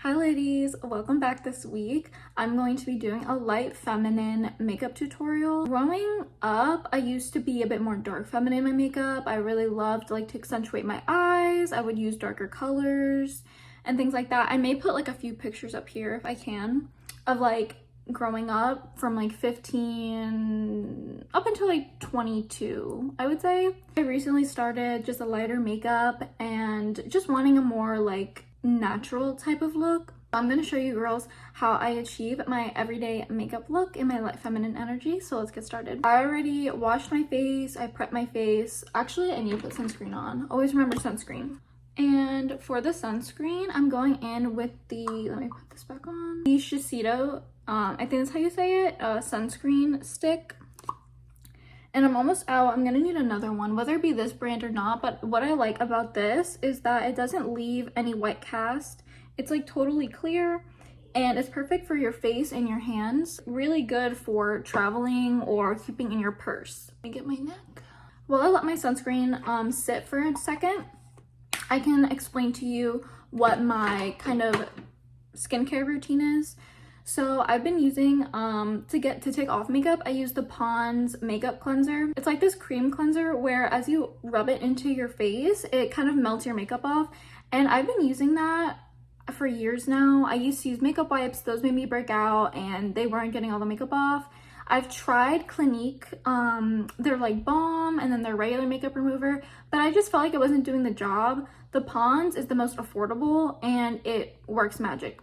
Hi ladies, welcome back this week. I'm going to be doing a light feminine makeup tutorial. Growing up, I used to be a bit more dark feminine in my makeup. I really loved to accentuate my eyes. I would use darker colors and things like that. I may put a few pictures up here if I can of growing up from 15 up until 22, I would say. I recently started just a lighter makeup and just wanting a more natural type of look. I'm going to show you girls how I achieve my everyday makeup look in my light feminine energy. So let's get started. I already washed my face, I prepped my face. Actually, I need to put sunscreen on. Always remember sunscreen. And for the sunscreen, I'm going in with the, let me put this back on, the Shiseido, I think that's how you say it, sunscreen stick. And I'm almost out. I'm gonna need another one, whether it be this brand or not. But what I like about this is that it doesn't leave any white cast. It's totally clear and it's perfect for your face and your hands. Really good for traveling or keeping in your purse. Let me get my neck. While I let my sunscreen sit for a second, I can explain to you what my kind of skincare routine is. So I've been using, to take off makeup, I use the Pond's makeup cleanser. It's like this cream cleanser where as you rub it into your face, it kind of melts your makeup off. And I've been using that for years now. I used to use makeup wipes. Those made me break out and they weren't getting all the makeup off. I've tried Clinique, their balm and then their regular makeup remover, but I just felt like it wasn't doing the job. The Pond's is the most affordable and it works magic.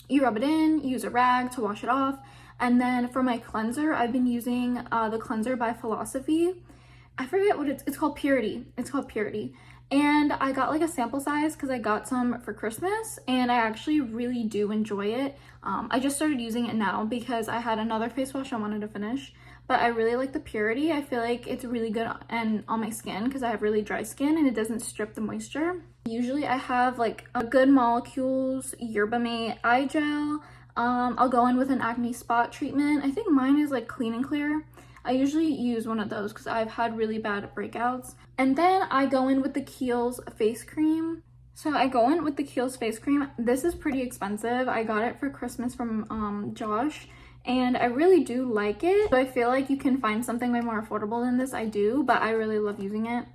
You rub it in, use a rag to wash it off. And then for my cleanser, I've been using the cleanser by Philosophy. I forget what it's called. Purity. It's called Purity. And I got a sample size because I got some for Christmas and I actually really do enjoy it. I just started using it now because I had another face wash I wanted to finish, but I really like the Purity. I feel like it's really good on my skin because I have really dry skin and it doesn't strip the moisture. Usually I have a Good Molecules Yerba Mate eye gel. I'll go in with an acne spot treatment. I think mine is Clean and Clear. I usually use one of those because I've had really bad breakouts. And then I go in with the Kiehl's face cream. So I go in with the Kiehl's face cream. This is pretty expensive. I got it for Christmas from Josh and I really do like it. So I feel like you can find something way more affordable than this. I do, but I really love using it.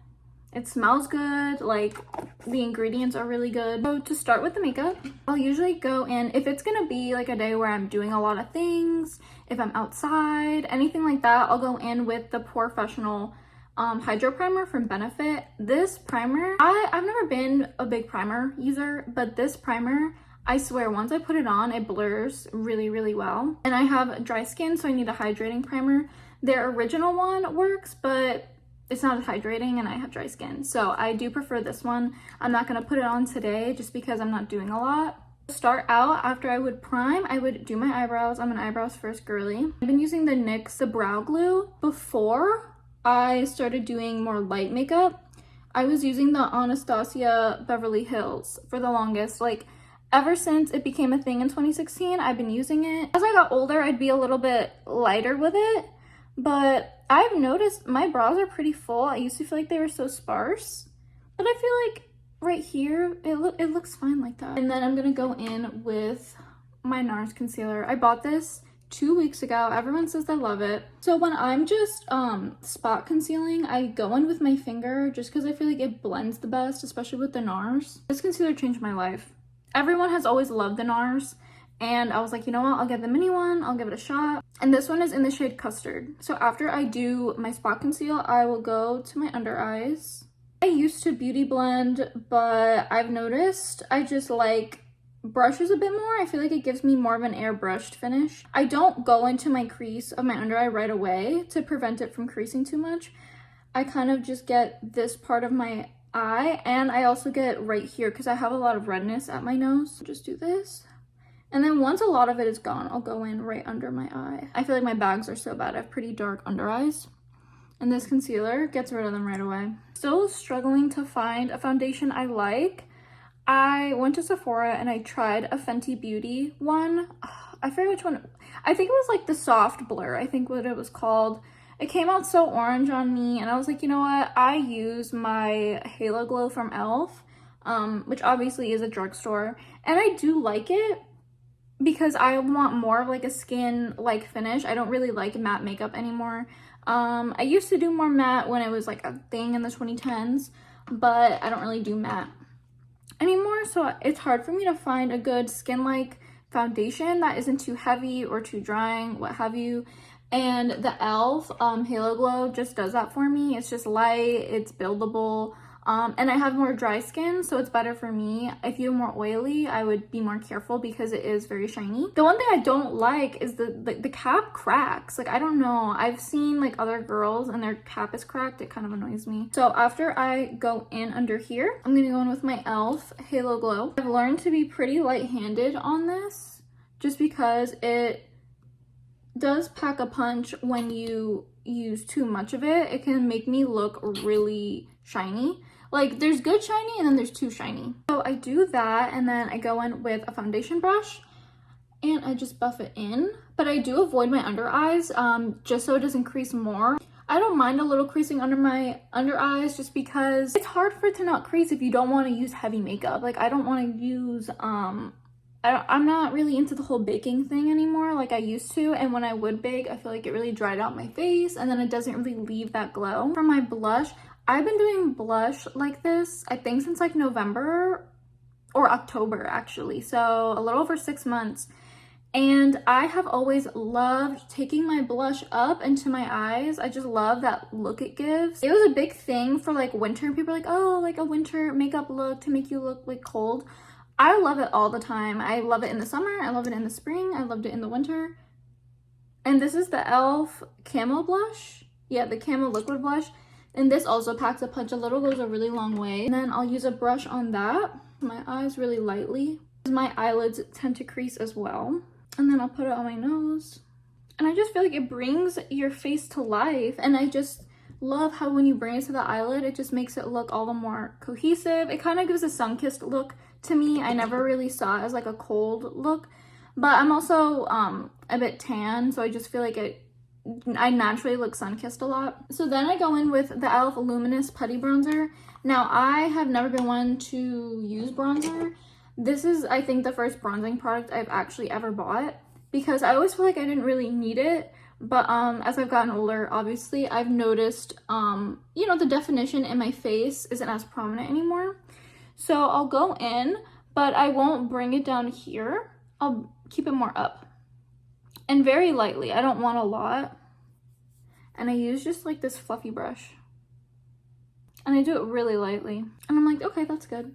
It smells good, the ingredients are really good. So to start with the makeup, I'll usually go in, if it's gonna be a day where I'm doing a lot of things, if I'm outside, anything like that, I'll go in with the Professional Hydro Primer from Benefit. This primer, I've never been a big primer user, but this primer, I swear, once I put it on, it blurs really, really well. And I have dry skin, so I need a hydrating primer. Their original one works, but it's not as hydrating and I have dry skin. So I do prefer this one. I'm not gonna put it on today just because I'm not doing a lot. To start out, after I would prime, I would do my eyebrows. I'm an eyebrows first girly. I've been using the NYX the brow glue. Before I started doing more light makeup, I was using the Anastasia Beverly Hills for the longest. Ever since it became a thing in 2016, I've been using it. As I got older, I'd be a little bit lighter with it, but I've noticed my brows are pretty full. I used to feel like they were so sparse, but I feel like right here, it looks fine like that. And then I'm gonna go in with my NARS concealer. I bought this 2 weeks ago. Everyone says they love it. So when I'm just spot concealing, I go in with my finger just because I feel like it blends the best, especially with the NARS. This concealer changed my life. Everyone has always loved the NARS. And I was like, you know what, I'll get the mini one, I'll give it a shot. And this one is in the shade Custard. So after I do my spot conceal, I will go to my under eyes. I used to beauty blend, but I've noticed I just like brushes a bit more. I feel like it gives me more of an airbrushed finish. I don't go into my crease of my under eye right away to prevent it from creasing too much. I kind of just get this part of my eye, and I also get right here because I have a lot of redness at my nose. Just do this. And then once a lot of it is gone, I'll go in right under my eye. I feel like my bags are so bad. I have pretty dark under eyes. And this concealer gets rid of them right away. Still struggling to find a foundation I like. I went to Sephora and I tried a Fenty Beauty one. I forget which one. I think it was the soft blur. I think what it was called. It came out so orange on me and I was like, you know what? I use my Halo Glow from e.l.f. which obviously is a drugstore. And I do like it because I want more of like a skin-like finish. I don't really like matte makeup anymore. I used to do more matte when it was like a thing in the 2010s, but I don't really do matte anymore. So it's hard for me to find a good skin-like foundation that isn't too heavy or too drying, what have you. And the e.l.f. Halo Glow just does that for me. It's just light, it's buildable, and I have more dry skin, so it's better for me. If you're more oily, I would be more careful because it is very shiny. The one thing I don't like is the cap cracks. Like, I don't know. I've seen like other girls and their cap is cracked. It kind of annoys me. So after I go in under here, I'm gonna go in with my e.l.f. Halo Glow. I've learned to be pretty light-handed on this just because it does pack a punch when you use too much of it. It can make me look really shiny. Like, there's good shiny and then there's too shiny. So I do that, and then I go in with a foundation brush and I just buff it in. But I do avoid my under eyes just so it doesn't crease more. I don't mind a little creasing under my under eyes just because it's hard for it to not crease if you don't want to use heavy makeup. Like, I don't want to use I'm not really into the whole baking thing anymore like I used to, and when I would bake, I feel like it really dried out my face and then it doesn't really leave that glow. For my blush, I've been doing blush like this, I think since like November or October actually, so a little over 6 months. And I have always loved taking my blush up into my eyes. I just love that look it gives. It was a big thing for like winter, and people are like, oh, like a winter makeup look to make you look like cold. I love it all the time. I love it in the summer, I love it in the spring, I loved it in the winter. And this is the e.l.f. Camo blush. Yeah, the Camo liquid blush. And this also packs a punch a little, goes a really long way. And then I'll use a brush on that, my eyes really lightly. My eyelids tend to crease as well. And then I'll put it on my nose. And I just feel like it brings your face to life. And I just love how when you bring it to the eyelid, it just makes it look all the more cohesive. It kind of gives a sun-kissed look to me. I never really saw it as like a cold look. But I'm also a bit tan, so I just feel like I naturally look sun-kissed a lot. So then I go in with the e.l.f. Luminous Putty Bronzer. Now, I have never been one to use bronzer. This is, I think, the first bronzing product I've actually ever bought because I always feel like I didn't really need it. But as I've gotten older, obviously, I've noticed, you know, the definition in my face isn't as prominent anymore. So I'll go in, but I won't bring it down here. I'll keep it more up. And very lightly. I don't want a lot. And I use just like this fluffy brush. And I do it really lightly. And I'm like, okay, that's good.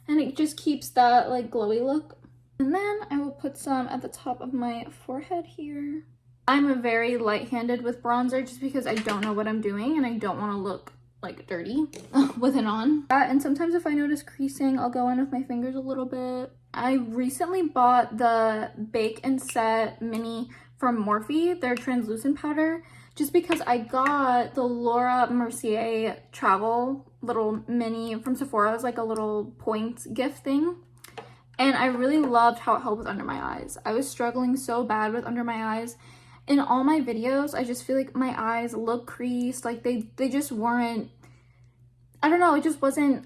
And it just keeps that like glowy look. And then I will put some at the top of my forehead here. I'm very light-handed with bronzer just because I don't know what I'm doing and I don't want to look like dirty with it on. And sometimes if I notice creasing, I'll go in with my fingers a little bit. I recently bought the Bake and Set Mini from Morphe, their translucent powder, just because I got the Laura Mercier travel little mini from Sephora. It was like a little points gift thing. And I really loved how it helped with under my eyes. I was struggling so bad with under my eyes. In all my videos, I just feel like my eyes look creased, like they just weren't, I don't know, it just wasn't,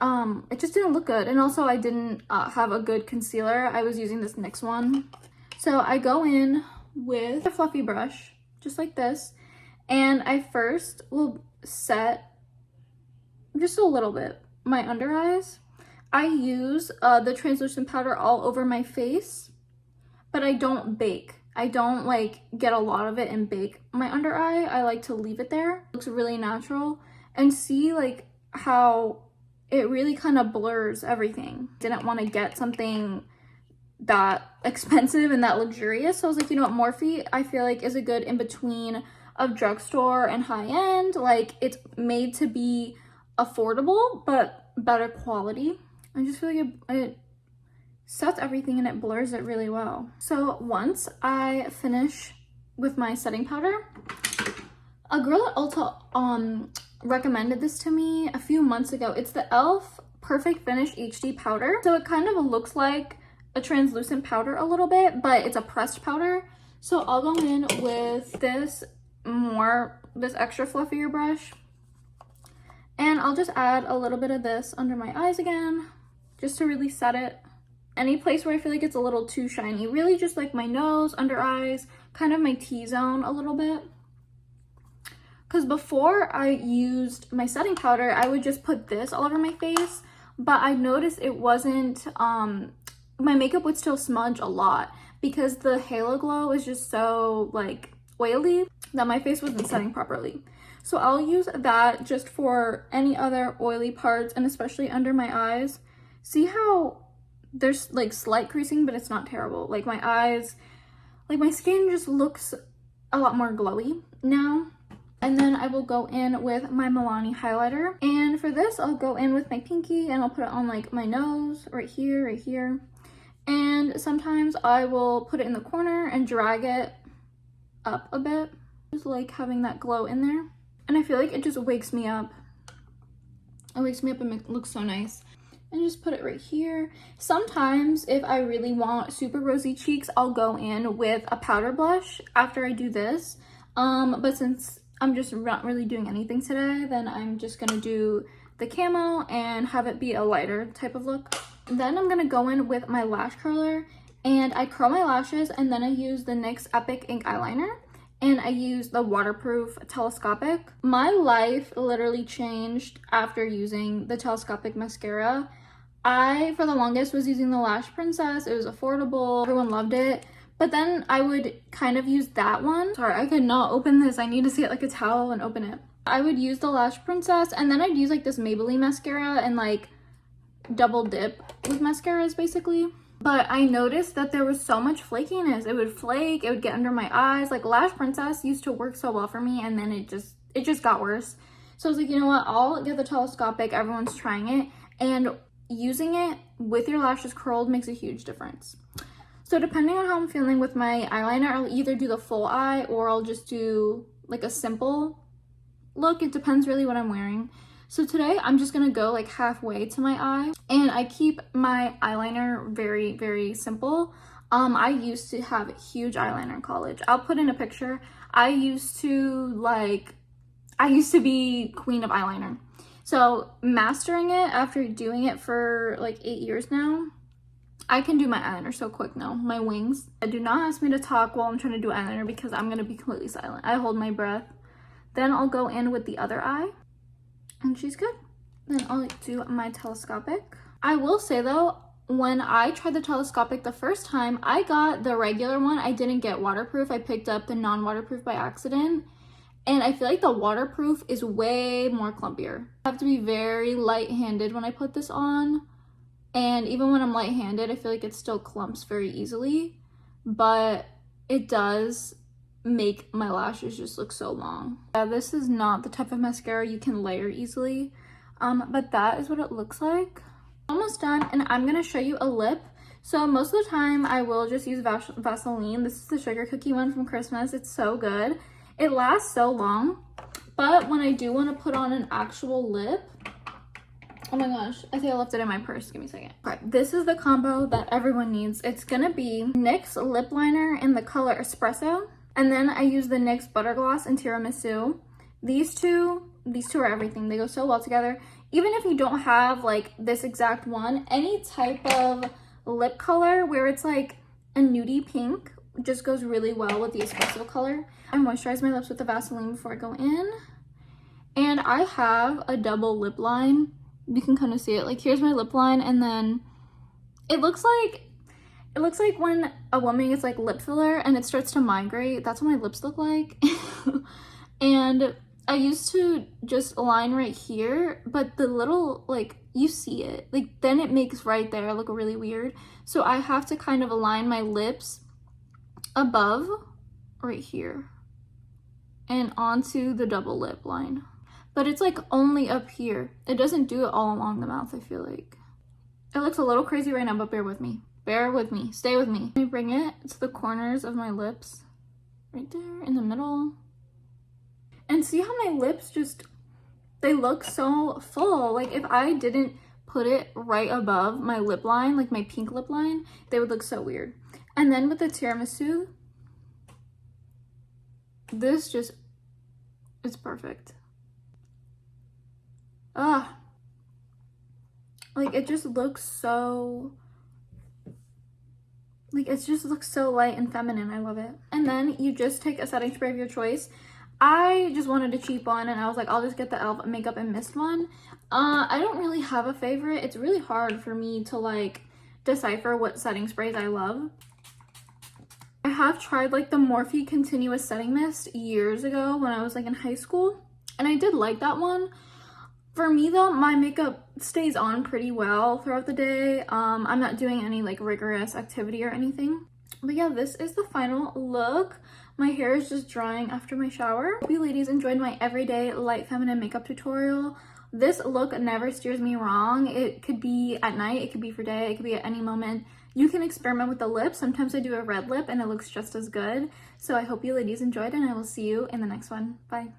it just didn't look good. And also I didn't have a good concealer. I was using this NYX one. So I go in with a fluffy brush, just like this, and I first will set just a little bit my under eyes. I use the translucent powder all over my face, but I don't bake. I don't like get a lot of it and bake my under eye. I like to leave it there. It looks really natural. And see like how it really kind of blurs everything. Didn't want to get something that expensive and that luxurious. So I was like, you know what, Morphe I feel like is a good in-between of drugstore and high-end. Like, it's made to be affordable but better quality. I just feel like it sets everything and it blurs it really well. So once I finish with my setting powder, a girl at Ulta recommended this to me a few months ago. It's the e.l.f. Perfect Finish HD powder. So it kind of looks like a translucent powder a little bit, but it's a pressed powder. So I'll go in with this extra fluffier brush, and I'll just add a little bit of this under my eyes again, just to really set it. Any place where I feel like it's a little too shiny, really just like my nose, under eyes, kind of my T-zone a little bit. Because before I used my setting powder, I would just put this all over my face, but I noticed it wasn't, my makeup would still smudge a lot because the Halo Glow is just so like oily that my face wasn't setting properly. So I'll use that just for any other oily parts, and especially under my eyes. See how there's like slight creasing, but it's not terrible. Like my eyes, like my skin just looks a lot more glowy now. And then I will go in with my Milani highlighter. And for this, I'll go in with my pinky and I'll put it on like my nose, right here, right here. And sometimes I will put it in the corner and drag it up a bit. Just like having that glow in there. And I feel like it just wakes me up. It wakes me up and it looks so nice. And just put it right here. Sometimes if I really want super rosy cheeks, I'll go in with a powder blush after I do this. But since I'm just not really doing anything today, then I'm just gonna do the camo and have it be a lighter type of look. Then I'm gonna go in with my lash curler and I curl my lashes, and then I use the NYX Epic Ink Eyeliner. And I use the waterproof telescopic. My life literally changed after using the telescopic mascara. I, for the longest, was using the Lash Princess. It was affordable. Everyone loved it. But then I would kind of use that one. Sorry, I could not open this. I need to see it like a towel and open it. I would use the Lash Princess, and then I'd use like this Maybelline mascara and like double dip with mascaras basically. But I noticed that there was so much flakiness. It would flake, it would get under my eyes. Like Lash Princess used to work so well for me, and then it just got worse. So I was like, you know what, I'll get the telescopic. Everyone's trying it, and using it with your lashes curled makes a huge difference. So depending on how I'm feeling with my eyeliner, I'll either do the full eye or I'll just do like a simple look. It depends really what I'm wearing. So today I'm just gonna go like halfway to my eye, and I keep my eyeliner very, very simple. I used to have huge eyeliner in college. I'll put in a picture. I used to be queen of eyeliner. So mastering it after doing it for like 8 years now, I can do my eyeliner so quick now. My wings. Do not ask me to talk while I'm trying to do eyeliner because I'm gonna be completely silent. I hold my breath. Then I'll go in with the other eye, and she's good. Then I'll do my telescopic. I will say though, when I tried the telescopic the first time, I got the regular one. I didn't get waterproof. I picked up the non-waterproof by accident. And I feel like the waterproof is way more clumpier. I have to be very light-handed when I put this on. And even when I'm light-handed, I feel like it still clumps very easily. But it does make my lashes just look so long. This is not the type of mascara you can layer easily. But that is what it looks like. Almost done, and I'm gonna show you a lip. So most of the time I will just use Vaseline. This is the sugar cookie one from Christmas. It's so good. It lasts so long, but when I do want to put on an actual lip, oh my gosh, I think I left it in my purse. Give me a second. Okay, this is the combo that everyone needs. It's gonna be NYX lip liner in the color Espresso, and then I use the NYX Butter Gloss in Tiramisu. These two are everything. They go so well together. Even if you don't have like this exact one, any type of lip color where it's like a nudie pink just goes really well with the espresso color. I moisturize my lips with the Vaseline before I go in. And I have a double lip line. You can kind of see it. Like here's my lip line, and then it looks like when a woman gets like lip filler and it starts to migrate. That's what my lips look like. And I used to just line right here, but the little, like, you see it. Like, then it makes right there look really weird. So I have to kind of align my lips above right here and onto the double lip line. But it's like only up here. It doesn't do it all along the mouth, I feel like. It looks a little crazy right now, but bear with me. Bear with me. Stay with me. Let me bring it to the corners of my lips. Right there in the middle. And see how my lips just, they look so full. Like if I didn't put it right above my lip line, like my pink lip line, they would look so weird. And then with the tiramisu, this just, it's perfect. Ah, Like, it just looks so, like, it just looks so light and feminine. I love it. And then you just take a setting spray of your choice. I just wanted a cheap one, and I was like, I'll just get the e.l.f. Makeup and Mist one. I don't really have a favorite. It's really hard for me to like decipher what setting sprays I love. I have tried like the Morphe Continuous Setting Mist years ago when I was like in high school, and I did like that one. For me though, my makeup stays on pretty well throughout the day. I'm not doing any like rigorous activity or anything. But yeah, this is the final look. My hair is just drying after my shower. Hope you ladies enjoyed my everyday light feminine makeup tutorial. This look never steers me wrong. It could be at night, it could be for day, it could be at any moment. You can experiment with the lips. Sometimes I do a red lip and it looks just as good. So I hope you ladies enjoyed, and I will see you in the next one. Bye.